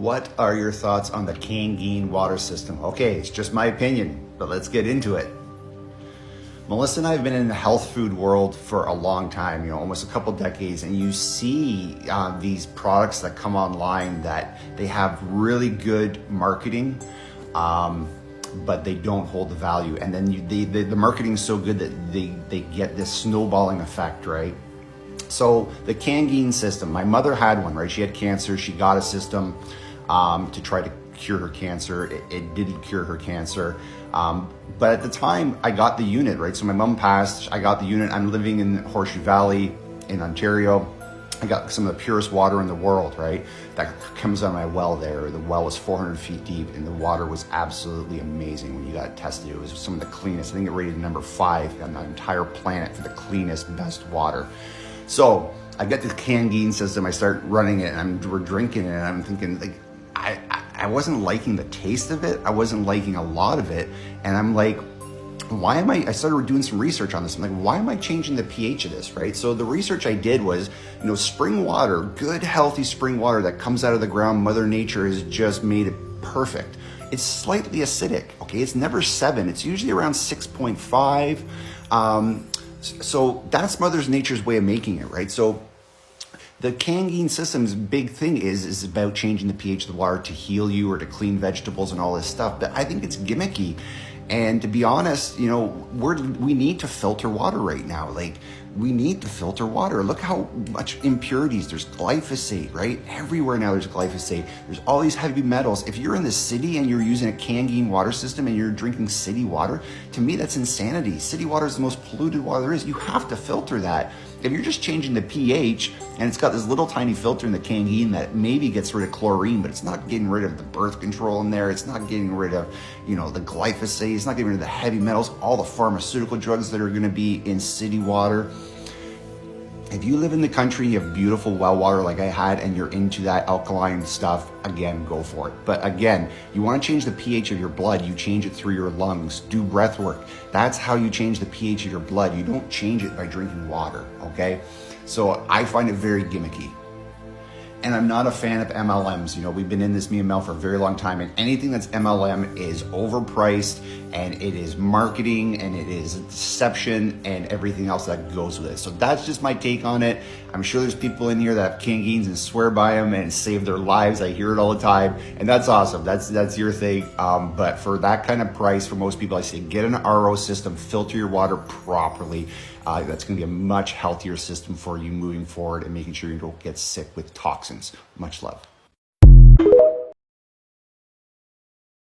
What are your thoughts on the Kangen water system? Okay, it's just my opinion, but let's get into it. Melissa and I have been in the health food world for a long time, almost a couple decades, and you see these products that come online that they have really good marketing, but they don't hold the value. And then the marketing is so good that they get this snowballing effect, right? So the Kangen system, my mother had one, right? She had cancer, she got a system to try to cure her cancer. It didn't cure her cancer. But at the time I got the unit, right? So my mom passed, I got the unit. I'm living in Horseshoe Valley in Ontario. I got some of the purest water in the world, right? That comes out of my well there. The well was 400 feet deep and the water was absolutely amazing when you got it tested. It was some of the cleanest. I think it rated number 5 on the entire planet for the cleanest, best water. So I get the Kangen system, I start running it and we're drinking it and I'm thinking like, I wasn't liking the taste of it. I wasn't liking a lot of it. And I'm like, I started doing some research on this. I'm like, why am I changing the pH of this, right? So the research I did was, spring water, good, healthy spring water that comes out of the ground, Mother Nature has just made it perfect. It's slightly acidic, okay? It's never 7, it's usually around 6.5. So that's Mother Nature's way of making it, right? So the Kangen system's big thing is about changing the pH of the water to heal you or to clean vegetables and all this stuff. But I think it's gimmicky. And to be honest, we need to filter water right now. Like, we need to filter water. Look how much impurities. There's glyphosate, right? Everywhere now there's glyphosate. There's all these heavy metals. If you're in the city and you're using a Kangen water system and you're drinking city water, to me that's insanity. City water is the most polluted water there is. You have to filter that. If you're just changing the pH and it's got this little tiny filter in the Kangen that maybe gets rid of chlorine, but it's not getting rid of the birth control in there. It's not getting rid of, the glyphosate. It's not getting rid of the heavy metals, all the pharmaceutical drugs that are going to be in city water. If you live in the country, you have beautiful well water like I had, and you're into that alkaline stuff, again, go for it. But again, you want to change the pH of your blood, you change it through your lungs, do breath work. That's how you change the pH of your blood. You don't change it by drinking water, okay? So I find it very gimmicky. And I'm not a fan of MLMs. We've been in this, me and Mel, for a very long time, and anything that's MLM is overpriced, and it is marketing, and it is deception, and everything else that goes with it. So that's just my take on it. I'm sure there's people in here that have Kangens and swear by them and save their lives. I hear it all the time, and that's awesome. That's your thing. But for that kind of price, for most people, I say get an RO system, filter your water properly. That's going to be a much healthier system for you moving forward and making sure you don't get sick with toxins. Much love.